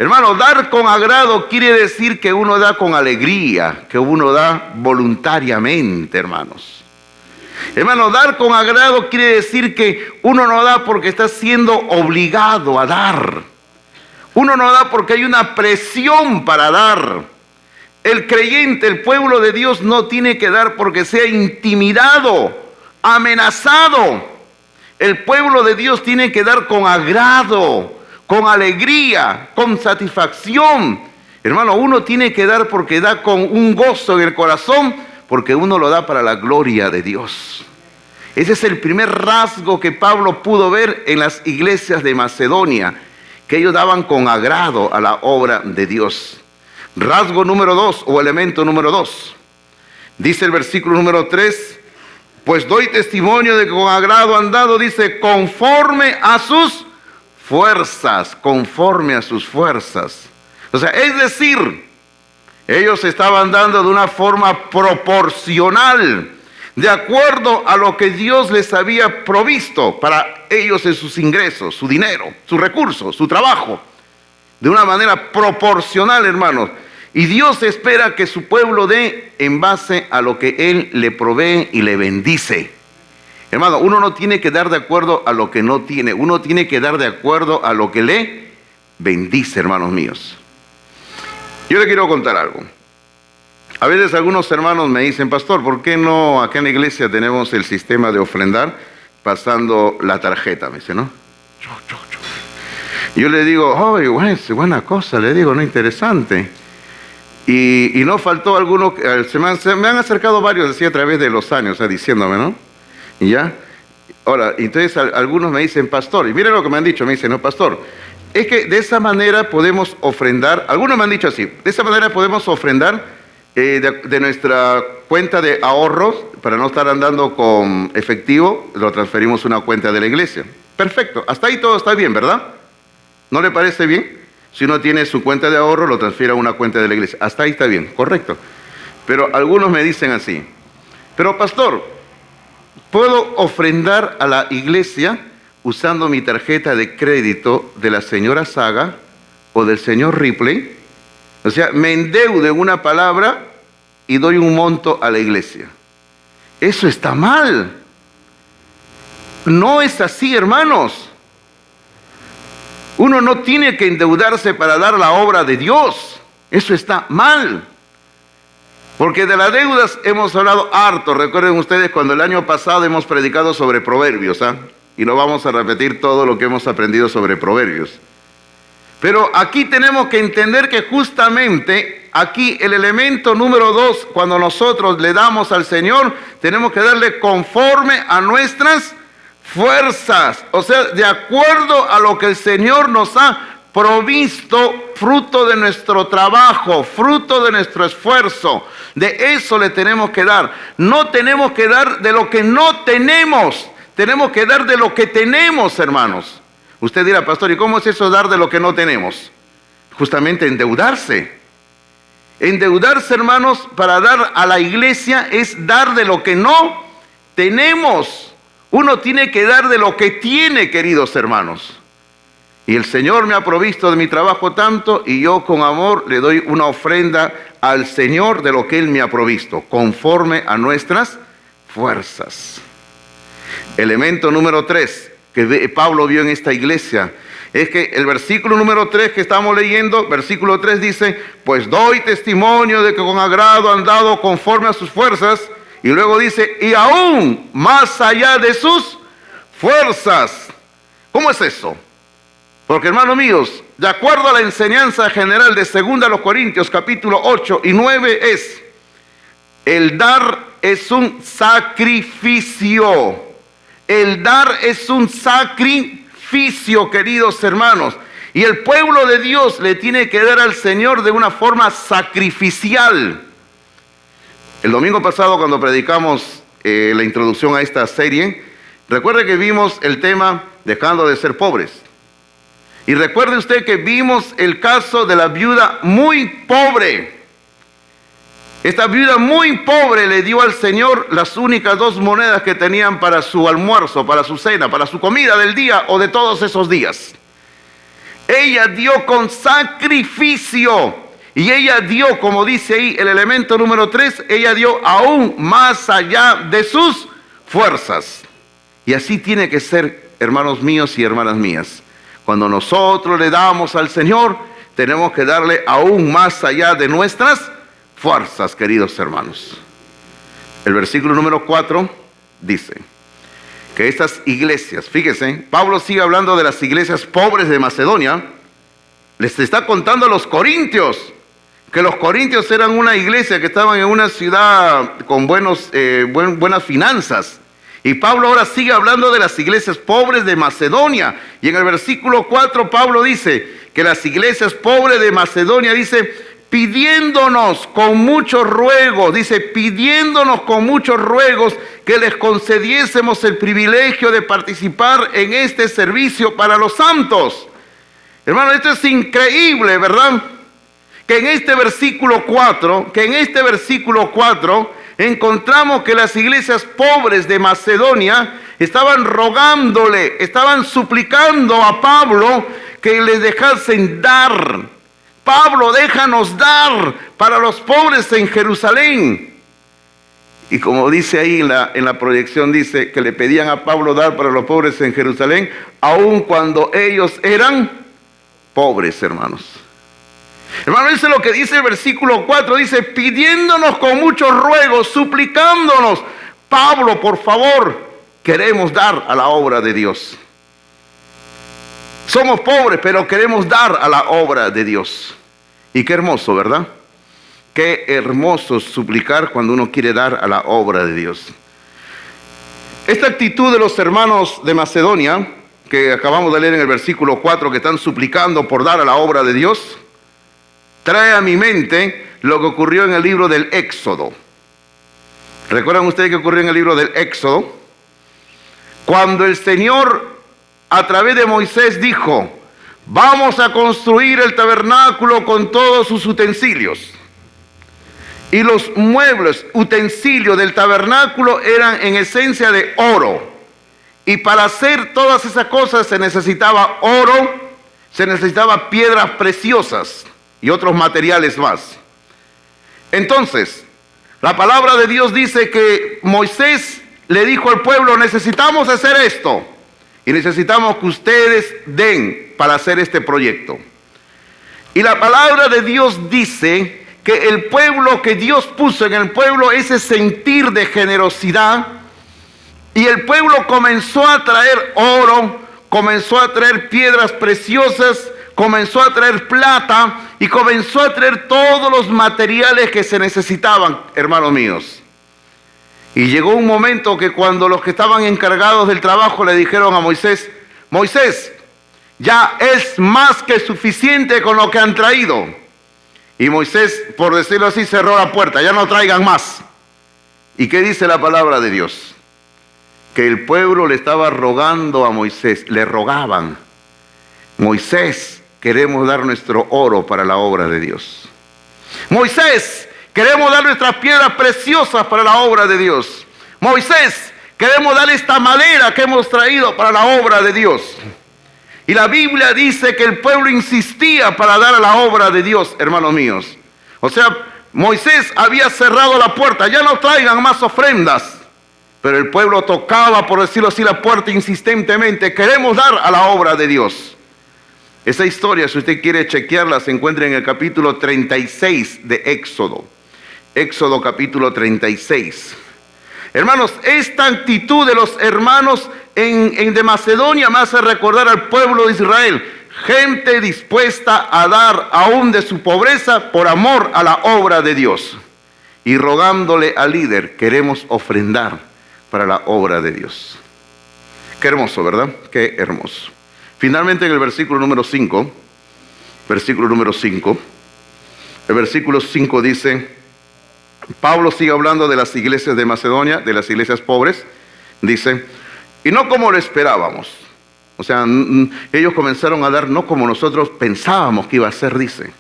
Hermano, dar con agrado quiere decir que uno da con alegría, que uno da voluntariamente, hermanos. Hermano, dar con agrado quiere decir que uno no da porque está siendo obligado a dar. Uno no da porque hay una presión para dar. El creyente, el pueblo de Dios, no tiene que dar porque sea intimidado, amenazado. El pueblo de Dios tiene que dar con agrado, con alegría, con satisfacción. Hermano, uno tiene que dar porque da con un gozo en el corazón, porque uno lo da para la gloria de Dios. Ese es el primer rasgo que Pablo pudo ver en las iglesias de Macedonia, que ellos daban con agrado a la obra de Dios. Rasgo número 2 o elemento número 2. Dice el versículo número 3, pues doy testimonio de que con agrado han dado, dice, conforme a sus fuerzas, conforme a sus fuerzas. O sea, es decir, ellos estaban dando de una forma proporcional, de acuerdo a lo que Dios les había provisto para ellos en sus ingresos, su dinero, sus recursos, su trabajo. De una manera proporcional, hermanos. Y Dios espera que su pueblo dé en base a lo que Él le provee y le bendice. Hermano, uno no tiene que dar de acuerdo a lo que no tiene. Uno tiene que dar de acuerdo a lo que le bendice, hermanos míos. Yo le quiero contar algo. A veces algunos hermanos me dicen, pastor, ¿por qué no acá en la iglesia tenemos el sistema de ofrendar pasando la tarjeta? Me dice, ¿no? Yo le digo, oh, buena cosa, le digo, no, interesante. Y no faltó alguno, se me han acercado varios así a través de los años, diciéndome, ¿no? Y ya, ahora, entonces algunos me dicen, pastor, y miren lo que me han dicho, me dicen, no, pastor, es que de esa manera podemos ofrendar, algunos me han dicho así, de esa manera podemos ofrendar de nuestra cuenta de ahorros, para no estar andando con efectivo, lo transferimos a una cuenta de la iglesia. Perfecto, hasta ahí todo está bien, ¿verdad? ¿No le parece bien? Si uno tiene su cuenta de ahorro, lo transfiere a una cuenta de la iglesia. Hasta ahí está bien, correcto. Pero algunos me dicen así, pero pastor, ¿puedo ofrendar a la iglesia usando mi tarjeta de crédito de la señora Saga o del señor Ripley? O sea, me endeudo en una palabra y doy un monto a la iglesia. Eso está mal. No es así, hermanos. Uno no tiene que endeudarse para dar la obra de Dios. Eso está mal. Porque de las deudas hemos hablado harto. Recuerden ustedes cuando el año pasado hemos predicado sobre Proverbios, y no vamos a repetir todo lo que hemos aprendido sobre Proverbios. Pero aquí tenemos que entender que justamente aquí el elemento número 2, cuando nosotros le damos al Señor, tenemos que darle conforme a nuestras fuerzas, o sea, de acuerdo a lo que el Señor nos ha provisto, fruto de nuestro trabajo, fruto de nuestro esfuerzo. De eso le tenemos que dar. No tenemos que dar de lo que no tenemos, tenemos que dar de lo que tenemos, hermanos. Usted dirá, pastor, ¿y cómo es eso dar de lo que no tenemos? Justamente endeudarse. Endeudarse, hermanos, para dar a la iglesia es dar de lo que no tenemos. Uno tiene que dar de lo que tiene, queridos hermanos. Y el Señor me ha provisto de mi trabajo tanto, y yo con amor le doy una ofrenda al Señor de lo que Él me ha provisto, conforme a nuestras fuerzas. Elemento número 3 que Pablo vio en esta iglesia es que el versículo número 3 que estamos leyendo, versículo 3 dice, pues doy testimonio de que con agrado han dado conforme a sus fuerzas. Y luego dice, y aún más allá de sus fuerzas. ¿Cómo es eso? Porque, hermanos míos, de acuerdo a la enseñanza general de 2 Corintios capítulo 8 y 9 es, el dar es un sacrificio. El dar es un sacrificio, queridos hermanos. Y el pueblo de Dios le tiene que dar al Señor de una forma sacrificial. El domingo pasado, cuando predicamos la introducción a esta serie, recuerde que vimos el tema dejando de ser pobres. Y recuerde usted que vimos el caso de la viuda muy pobre. Esta viuda muy pobre le dio al Señor las únicas 2 monedas que tenían para su almuerzo, para su cena, para su comida del día o de todos esos días. ella dio con sacrificio. Y ella dio, como dice ahí el elemento número 3, ella dio aún más allá de sus fuerzas. Y así tiene que ser, hermanos míos y hermanas mías. Cuando nosotros le damos al Señor, tenemos que darle aún más allá de nuestras fuerzas, queridos hermanos. El versículo número 4 dice que estas iglesias, fíjense, Pablo sigue hablando de las iglesias pobres de Macedonia. Les está contando a los corintios, que los corintios eran una iglesia que estaban en una ciudad con buenas finanzas. Y Pablo ahora sigue hablando de las iglesias pobres de Macedonia. Y en el versículo 4 Pablo dice que las iglesias pobres de Macedonia, dice, pidiéndonos con muchos ruegos, que les concediésemos el privilegio de participar en este servicio para los santos. Hermano, esto es increíble, ¿verdad? Que en este versículo 4 encontramos que las iglesias pobres de Macedonia estaban rogándole, estaban suplicando a Pablo que les dejasen dar. Pablo, déjanos dar para los pobres en Jerusalén. Y como dice ahí en la proyección, dice que le pedían a Pablo dar para los pobres en Jerusalén, aun cuando ellos eran pobres, hermanos. Hermano, eso es lo que dice el versículo 4, dice, pidiéndonos con muchos ruegos, suplicándonos, Pablo, por favor, queremos dar a la obra de Dios. Somos pobres, pero queremos dar a la obra de Dios. Y qué hermoso, ¿verdad? Qué hermoso suplicar cuando uno quiere dar a la obra de Dios. Esta actitud de los hermanos de Macedonia, que acabamos de leer en el versículo 4, que están suplicando por dar a la obra de Dios, trae a mi mente lo que ocurrió en el libro del Éxodo. ¿Recuerdan ustedes qué ocurrió en el libro del Éxodo? Cuando el Señor, a través de Moisés, dijo, vamos a construir el tabernáculo con todos sus utensilios. Y los muebles, utensilios del tabernáculo eran en esencia de oro. Y para hacer todas esas cosas se necesitaba oro, se necesitaba piedras preciosas y otros materiales más. Entonces, la palabra de Dios dice que Moisés le dijo al pueblo, necesitamos hacer esto y necesitamos que ustedes den para hacer este proyecto. Y la palabra de Dios dice que el pueblo, que Dios puso en el pueblo ese sentir de generosidad, y el pueblo comenzó a traer oro, comenzó a traer piedras preciosas, comenzó a traer plata y comenzó a traer todos los materiales que se necesitaban, hermanos míos. Y llegó un momento que cuando los que estaban encargados del trabajo le dijeron a Moisés, Moisés, ya es más que suficiente con lo que han traído. Y Moisés, por decirlo así, cerró la puerta, ya no traigan más. ¿Y qué dice la palabra de Dios? Que el pueblo le estaba rogando a Moisés, le rogaban, Moisés, queremos dar nuestro oro para la obra de Dios. Moisés, queremos dar nuestras piedras preciosas para la obra de Dios. Moisés, queremos dar esta madera que hemos traído para la obra de Dios. Y la Biblia dice que el pueblo insistía para dar a la obra de Dios, hermanos míos. O sea, Moisés había cerrado la puerta, ya no traigan más ofrendas. Pero el pueblo tocaba, por decirlo así, la puerta insistentemente. Queremos dar a la obra de Dios. Esa historia, si usted quiere chequearla, se encuentra en el capítulo 36 de Éxodo. Éxodo capítulo 36. Hermanos, esta actitud de los hermanos de Macedonia me hace recordar al pueblo de Israel. Gente dispuesta a dar aún de su pobreza por amor a la obra de Dios. Y rogándole al líder, queremos ofrendar para la obra de Dios. Qué hermoso, ¿verdad? Qué hermoso. Finalmente en el versículo número 5, el versículo 5 dice, Pablo sigue hablando de las iglesias de Macedonia, de las iglesias pobres, dice, y no como lo esperábamos. O sea, ellos comenzaron a dar no como nosotros pensábamos que iba a ser, dice,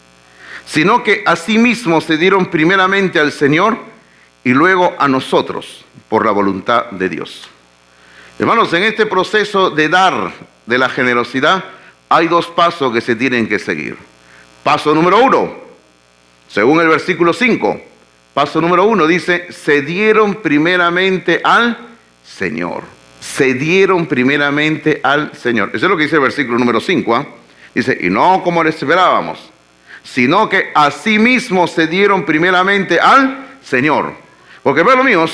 sino que asimismo se dieron primeramente al Señor y luego a nosotros, por la voluntad de Dios. Hermanos, en este proceso de dar, de la generosidad, hay dos pasos que se tienen que seguir. Paso número 1, según el versículo 5. Paso número 1 dice, se dieron primeramente al Señor. Se dieron primeramente al Señor. Eso es lo que dice el versículo número 5. Dice, y no como les esperábamos, sino que asimismo se dieron primeramente al Señor. Porque, hermanos míos,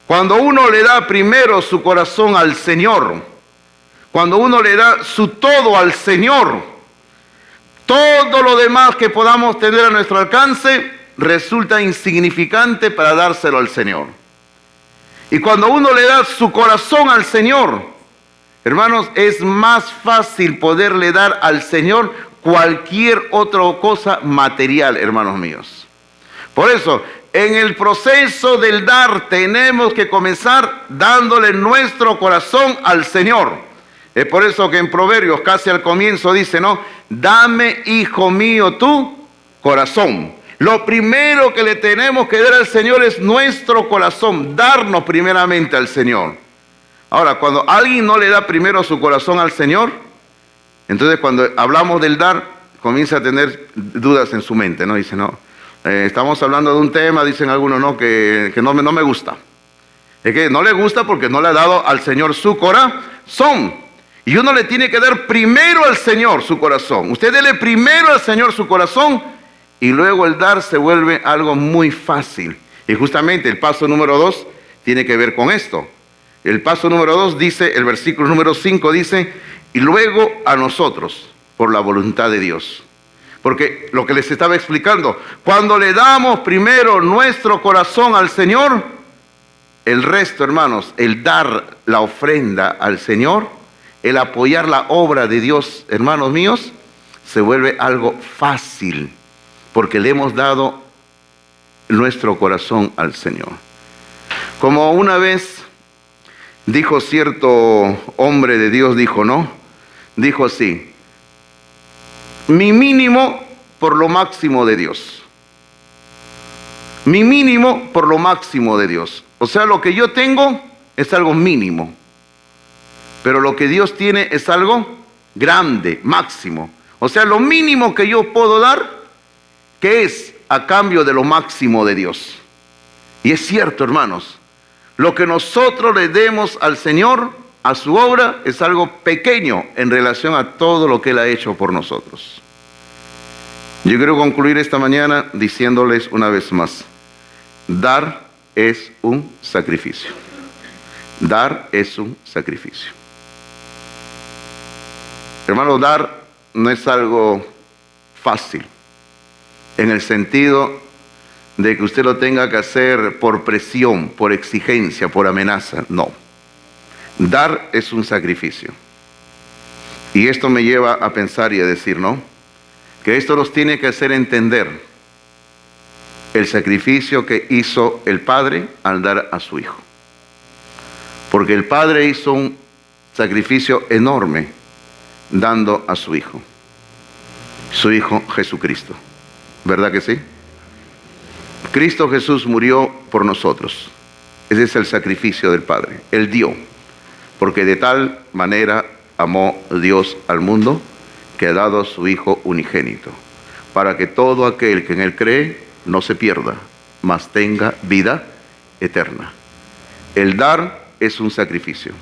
cuando uno le da primero su corazón al Señor, cuando uno le da su todo al Señor, todo lo demás que podamos tener a nuestro alcance resulta insignificante para dárselo al Señor. Y cuando uno le da su corazón al Señor, hermanos, es más fácil poderle dar al Señor cualquier otra cosa material, hermanos míos. Por eso, en el proceso del dar tenemos que comenzar dándole nuestro corazón al Señor. Es por eso que en Proverbios casi al comienzo dice, ¿no? Dame, hijo mío, tu corazón. Lo primero que le tenemos que dar al Señor es nuestro corazón, darnos primeramente al Señor. Ahora, cuando alguien no le da primero su corazón al Señor, entonces cuando hablamos del dar, comienza a tener dudas en su mente, ¿no? Dice, no, estamos hablando de un tema, dicen algunos, no, que no me gusta. Es que no le gusta porque no le ha dado al Señor su corazón. Y uno le tiene que dar primero al Señor su corazón. Usted dele primero al Señor su corazón y luego el dar se vuelve algo muy fácil. Y justamente el paso número 2 tiene que ver con esto. El paso número 2 dice, el versículo número 5 dice, y luego a nosotros, por la voluntad de Dios. Porque lo que les estaba explicando, cuando le damos primero nuestro corazón al Señor, el resto, hermanos, el dar la ofrenda al Señor, el apoyar la obra de Dios, hermanos míos, se vuelve algo fácil, porque le hemos dado nuestro corazón al Señor. Como una vez dijo cierto hombre de Dios, dijo, ¿no? Dijo así, mi mínimo por lo máximo de Dios. Mi mínimo por lo máximo de Dios. O sea, lo que yo tengo es algo mínimo. Pero lo que Dios tiene es algo grande, máximo. O sea, lo mínimo que yo puedo dar, que es a cambio de lo máximo de Dios. Y es cierto, hermanos, lo que nosotros le demos al Señor, a su obra, es algo pequeño en relación a todo lo que Él ha hecho por nosotros. Yo quiero concluir esta mañana diciéndoles una vez más, dar es un sacrificio. Dar es un sacrificio. Hermano, dar no es algo fácil, en el sentido de que usted lo tenga que hacer por presión, por exigencia, por amenaza. No. Dar es un sacrificio. Y esto me lleva a pensar y a decir, ¿no? Que esto nos tiene que hacer entender el sacrificio que hizo el Padre al dar a su Hijo. Porque el Padre hizo un sacrificio enorme dando a su Hijo Jesucristo. ¿Verdad que sí? Cristo Jesús murió por nosotros. Ese es el sacrificio del Padre. Él dio, porque de tal manera amó Dios al mundo que ha dado a su Hijo unigénito, para que todo aquel que en Él cree no se pierda, mas tenga vida eterna. El dar es un sacrificio.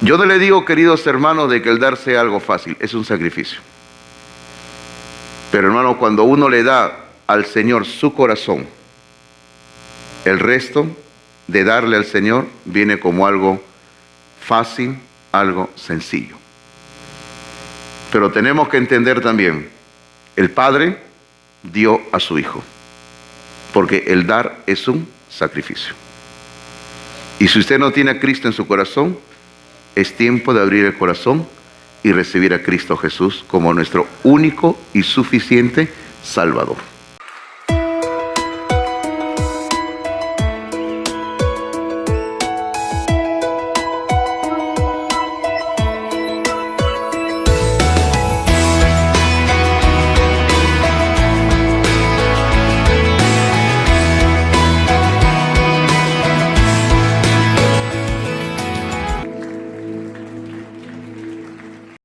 Yo no le digo, queridos hermanos, de que el dar sea algo fácil, es un sacrificio. Pero hermano, cuando uno le da al Señor su corazón, el resto de darle al Señor viene como algo fácil, algo sencillo. Pero tenemos que entender también, el Padre dio a su Hijo, porque el dar es un sacrificio. Y si usted no tiene a Cristo en su corazón, es tiempo de abrir el corazón y recibir a Cristo Jesús como nuestro único y suficiente Salvador.